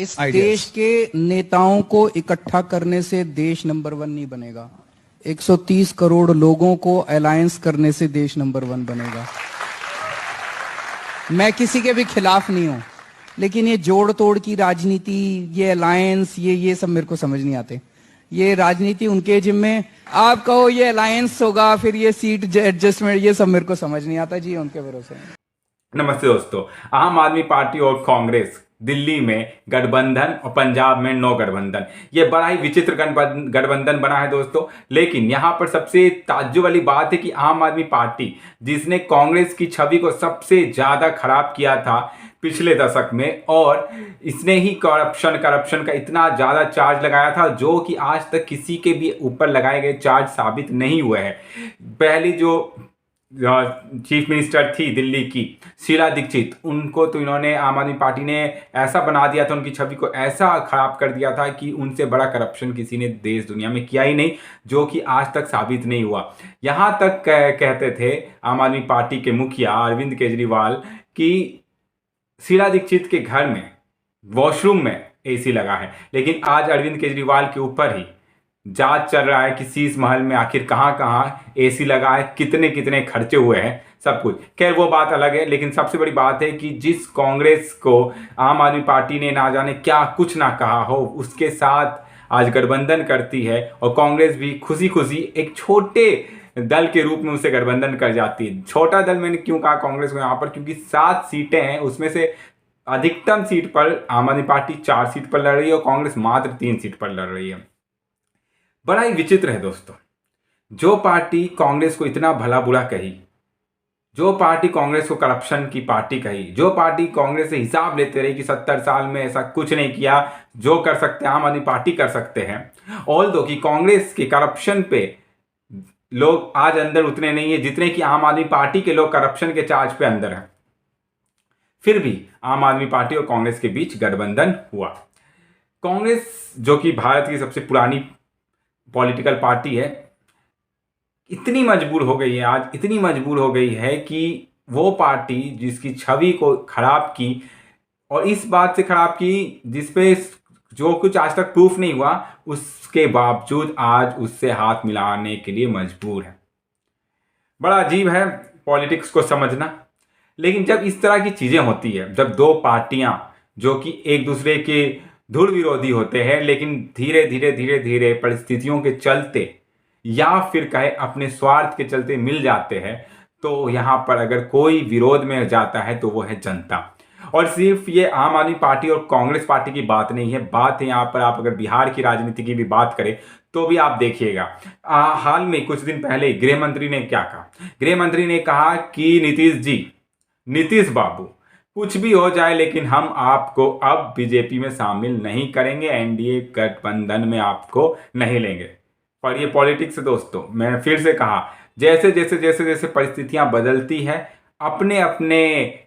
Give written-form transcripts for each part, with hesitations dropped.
इस देश के नेताओं को इकट्ठा करने से देश नंबर 1 नहीं बनेगा। 130 करोड़ लोगों को अलायंस करने से देश नंबर 1 बनेगा। मैं किसी के भी खिलाफ नहीं हूं, लेकिन ये जोड़ तोड़ की राजनीति, ये अलायंस, ये सब मेरे को समझ नहीं आते। ये राजनीति उनके जिम्मे, आप कहो ये अलायंस होगा, फिर ये सीट एडजस्टमेंट, ये सब मेरे को समझ नहीं आता जी, उनके भरोसे। नमस्ते दोस्तों, आम आदमी पार्टी और कांग्रेस दिल्ली में गठबंधन और पंजाब में नो गठबंधन, ये बड़ा ही विचित्र गठबंधन बना है दोस्तों। लेकिन यहां पर सबसे ताज्जुब वाली बात है कि आम आदमी पार्टी, जिसने कांग्रेस की छवि को सबसे ज्यादा खराब किया था पिछले दशक में, और इसने ही करप्शन का इतना ज्यादा चार्ज लगाया था जो कि आज तक किसी के भी ऊपर लगाए गए चार्ज साबित नहीं हुए हैं। पहली जो चीफ मिनिस्टर थी दिल्ली की, शीला दीक्षित, उनको तो इन्होंने, आम आदमी पार्टी ने ऐसा बना दिया था, उनकी छवि को ऐसा खराब कर दिया था कि उनसे बड़ा करप्शन किसी ने देश दुनिया में किया ही नहीं, जो कि आज तक साबित नहीं हुआ। यहाँ तक कहते थे आम आदमी पार्टी के मुखिया अरविंद केजरीवाल कि शीला दीक्षित के घर में वॉशरूम में एसी लगा है, लेकिन आज अरविंद केजरीवाल के ऊपर ही जांच चल रहा है कि शीश महल में आखिर कहां कहां एसी लगा है, कितने कितने खर्चे हुए हैं, सब कुछ। खैर वो बात अलग है, लेकिन सबसे बड़ी बात है कि जिस कांग्रेस को आम आदमी पार्टी ने ना जाने क्या कुछ ना कहा हो, उसके साथ आज गठबंधन करती है, और कांग्रेस भी खुशी खुशी एक छोटे दल के रूप में उसे गठबंधन कर जाती है। छोटा दल मैंने क्यों कहा कांग्रेस को यहाँ पर, क्योंकि 7 सीटें हैं, उसमें से अधिकतम सीट पर आम आदमी पार्टी 4 सीट पर लड़ रही है और कांग्रेस मात्र 3 सीट पर लड़ रही है। बड़ा ही विचित्र है दोस्तों। जो पार्टी कांग्रेस को इतना भला बुरा कही, जो पार्टी कांग्रेस को करप्शन की पार्टी कही, जो पार्टी कांग्रेस से हिसाब लेते रही कि 70 साल में ऐसा कुछ नहीं किया, जो कर सकते हैं आम आदमी पार्टी कर सकते हैं। ऑल दो कि कांग्रेस के करप्शन पे लोग आज अंदर उतने नहीं है जितने कि आम आदमी पार्टी के लोग करप्शन के चार्ज पे अंदर हैं, फिर भी आम आदमी पार्टी और कांग्रेस के बीच गठबंधन हुआ। कांग्रेस, जो कि भारत की सबसे पुरानी पॉलिटिकल पार्टी है, इतनी मजबूर हो गई है आज, इतनी मजबूर हो गई है कि वो पार्टी जिसकी छवि को खराब की, और इस बात से खराब की जिसपे जो कुछ आज तक प्रूफ नहीं हुआ, उसके बावजूद आज उससे हाथ मिलाने के लिए मजबूर है। बड़ा अजीब है पॉलिटिक्स को समझना। लेकिन जब इस तरह की चीजें होती है, जब दो पार्टियां जो कि एक दूसरे के धुर विरोधी होते हैं, लेकिन धीरे धीरे परिस्थितियों के चलते या फिर कहे अपने स्वार्थ के चलते मिल जाते हैं, तो यहाँ पर अगर कोई विरोध में जाता है तो वो है जनता। और सिर्फ ये आम आदमी पार्टी और कांग्रेस पार्टी की बात नहीं है, बात है यहाँ पर, आप अगर बिहार की राजनीति की भी बात करें तो भी आप देखिएगा। हाल में कुछ दिन पहले गृह मंत्री ने क्या कहा? गृह मंत्री ने कहा कि नीतीश बाबू, कुछ भी हो जाए लेकिन हम आपको अब बीजेपी में शामिल नहीं करेंगे, एनडीए गठबंधन में आपको नहीं लेंगे। पर ये पॉलिटिक्स है दोस्तों। मैंने फिर से कहा, जैसे जैसे परिस्थितियां बदलती है, अपने अपने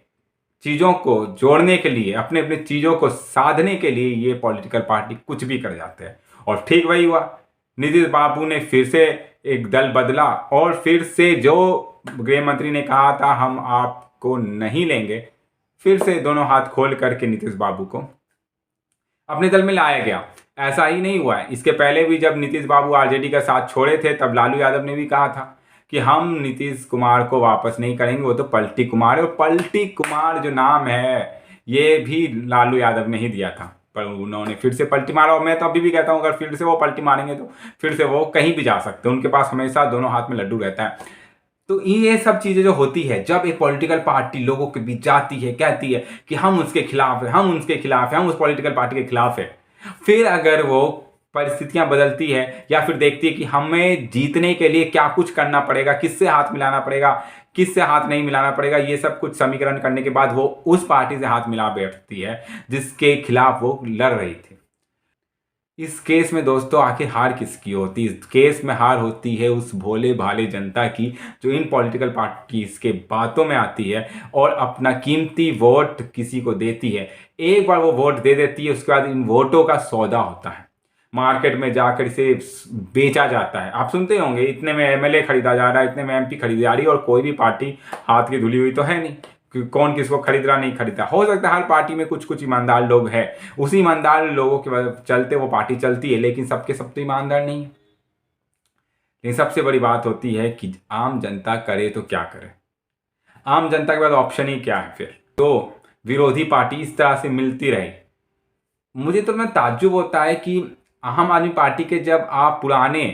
चीज़ों को जोड़ने के लिए, अपने अपने चीज़ों को साधने के लिए ये पॉलिटिकल पार्टी कुछ भी कर जाते हैं। और ठीक वही हुआ, नीतीश बाबू ने फिर से एक दल बदला, और फिर से जो गृह मंत्री ने कहा था हम आपको नहीं लेंगे, फिर से दोनों हाथ खोल करके नीतीश बाबू को अपने दल में लाया गया। ऐसा ही नहीं हुआ है, इसके पहले भी जब नीतीश बाबू आरजेडी का साथ छोड़े थे, तब लालू यादव ने भी कहा था कि हम नीतीश कुमार को वापस नहीं करेंगे, वो तो पलटी कुमार है। और पलटी कुमार जो नाम है, ये भी लालू यादव ने ही दिया था, पर उन्होंने फिर से पलटी मारा। और मैं तो अभी भी कहता हूँ, अगर फिर से वो पलटी मारेंगे तो फिर से वो कहीं भी जा सकते हैं, उनके पास हमेशा दोनों हाथ में लड्डू रहता है। तो ये सब चीजें जो होती है, जब एक पॉलिटिकल पार्टी लोगों के बीच जाती है, कहती है कि हम उसके खिलाफ है, हम उनके खिलाफ है, हम उस पॉलिटिकल पार्टी के खिलाफ है, फिर अगर वो परिस्थितियां बदलती है या फिर देखती है कि हमें जीतने के लिए क्या कुछ करना पड़ेगा, किससे हाथ मिलाना पड़ेगा, किससे हाथ नहीं मिलाना पड़ेगा, ये सब कुछ समीकरण करने के बाद वो उस पार्टी से हाथ मिला बैठती है जिसके खिलाफ वो लड़ रही थी। इस केस में दोस्तों आखिर हार किसकी होती है? इस केस में हार होती है उस भोले भाले जनता की, जो इन पॉलिटिकल पार्टीज के बातों में आती है और अपना कीमती वोट किसी को देती है। एक बार वो वोट दे देती है, उसके बाद इन वोटों का सौदा होता है, मार्केट में जाकर इसे बेचा जाता है। आप सुनते होंगे, इतने में एमएलए खरीदा जा रहा है, इतने में एमपी खरीदी जा रही है, और कोई भी पार्टी हाथ की धुली हुई तो है नहीं, कि कौन किसको खरीद रहा नहीं खरीद रहा। हो सकता है हर पार्टी में कुछ कुछ ईमानदार लोग हैं, उसी ईमानदार लोगों के चलते वो पार्टी चलती है, लेकिन सबके सब तो ईमानदार नहीं है। लेकिन सबसे बड़ी बात होती है कि आम जनता करे तो क्या करे, आम जनता के पास ऑप्शन ही क्या है फिर। तो विरोधी पार्टी इस तरह से मिलती रही। मुझे तो मैं ताज्जुब होता है कि आम आदमी पार्टी के जब आप पुराने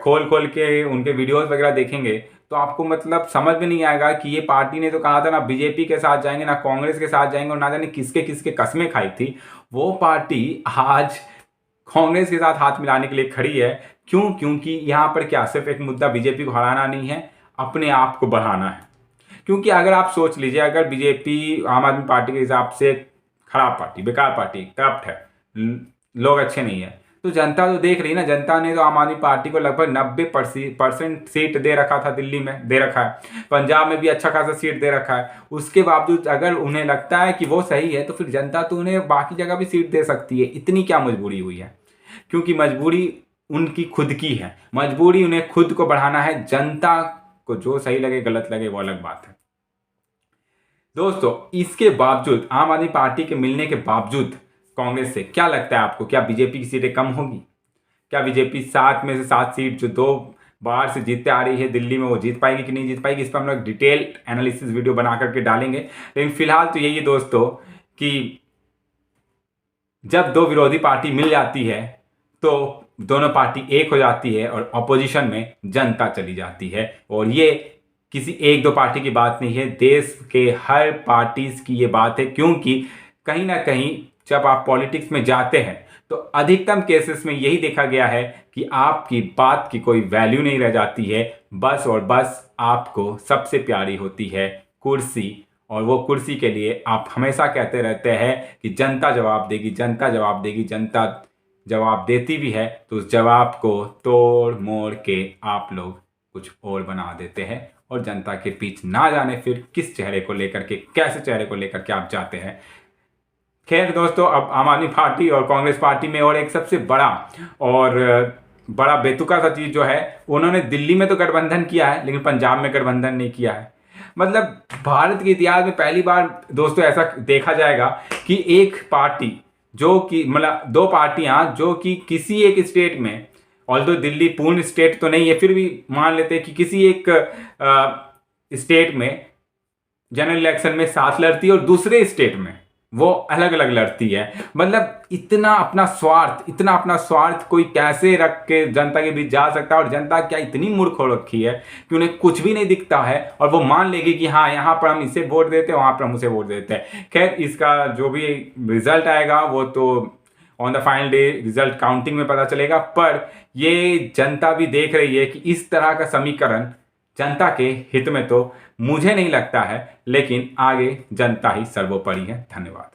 खोल खोल के उनके वीडियोस वगैरह देखेंगे तो आपको मतलब समझ में नहीं आएगा कि ये पार्टी ने तो कहा था ना बीजेपी के साथ जाएंगे ना कांग्रेस के साथ जाएंगे और ना जाने किसके किसके कस्में खाई थी। वो पार्टी आज कांग्रेस के साथ हाथ मिलाने के लिए खड़ी है। क्यों? क्योंकि यहाँ पर क्या सिर्फ एक मुद्दा बीजेपी को हराना नहीं है, अपने आप को बढ़ाना है। क्योंकि अगर आप सोच लीजिए, अगर बीजेपी आम आदमी पार्टी के हिसाब से खराब पार्टी, बेकार पार्टी, करप्ट है, लोग अच्छे नहीं है, तो जनता तो देख रही ना। जनता ने तो आम आदमी पार्टी को लगभग 90% सीट दे रखा था, दिल्ली में दे रखा है, पंजाब में भी अच्छा खासा सीट दे रखा है। उसके बावजूद अगर उन्हें लगता है कि वो सही है तो फिर जनता तो उन्हें बाकी जगह भी सीट दे सकती है। इतनी क्या मजबूरी हुई है? क्योंकि मजबूरी उनकी खुद की है, मजबूरी उन्हें खुद को बढ़ाना है। जनता को जो सही लगे गलत लगे वो अलग बात है। दोस्तों, इसके बावजूद आम आदमी पार्टी के मिलने के बावजूद कांग्रेस से क्या लगता है आपको, क्या बीजेपी की सीटें कम होगी? क्या बीजेपी 7 में से 7 सीट जो 2 बार से जीतते आ रही है दिल्ली में, वो जीत पाएगी कि नहीं जीत पाएगी? इस पर हम लोग डिटेल एनालिसिस वीडियो बना करके डालेंगे। लेकिन फिलहाल तो यही है दोस्तों कि जब दो विरोधी पार्टी मिल जाती है तो दोनों पार्टी एक हो जाती है और ऑपोजिशन में जनता चली जाती है। और ये किसी एक दो पार्टी की बात नहीं है, देश के हर पार्टीज की ये बात है। क्योंकि कहीं ना कहीं जब आप पॉलिटिक्स में जाते हैं तो अधिकतम केसेस में यही देखा गया है कि आपकी बात की कोई वैल्यू नहीं रह जाती है, बस और बस आपको सबसे प्यारी होती है कुर्सी। और वो कुर्सी के लिए आप हमेशा कहते रहते हैं कि जनता जवाब देगी, जनता जवाब देगी। जनता जवाब देती भी है तो उस जवाब को तोड़ मोड़ के आप लोग कुछ और बना देते हैं और जनता के बीच ना जाने फिर किस चेहरे को लेकर के, कैसे चेहरे को लेकर के आप जाते हैं। खैर दोस्तों, अब आम आदमी पार्टी और कांग्रेस पार्टी में और एक सबसे बड़ा बेतुका सा चीज जो है, उन्होंने दिल्ली में तो गठबंधन किया है लेकिन पंजाब में गठबंधन नहीं किया है। मतलब भारत के इतिहास में पहली बार दोस्तों ऐसा देखा जाएगा कि एक पार्टी जो कि मतलब 2 पार्टियां जो कि किसी एक स्टेट में, ऑल्दो दिल्ली पूर्ण स्टेट तो नहीं है, फिर भी मान लेते हैं कि किसी एक स्टेट में जनरल इलेक्शन में साथ लड़ती है और दूसरे स्टेट में वो अलग अलग लड़ती है। मतलब इतना अपना स्वार्थ कोई कैसे रख के जनता के बीच जा सकता है? और जनता क्या इतनी मूर्ख हो रखी है कि उन्हें कुछ भी नहीं दिखता है और वो मान लेगी कि हाँ, यहाँ पर हम इसे वोट देते हैं, वहां पर हम उसे वोट देते हैं। खैर, इसका जो भी रिजल्ट आएगा वो तो on the final day result counting में पता चलेगा। पर ये जनता भी देख रही है कि इस तरह का समीकरण जनता के हित में तो मुझे नहीं लगता है, लेकिन आगे जनता ही सर्वोपरि है। धन्यवाद।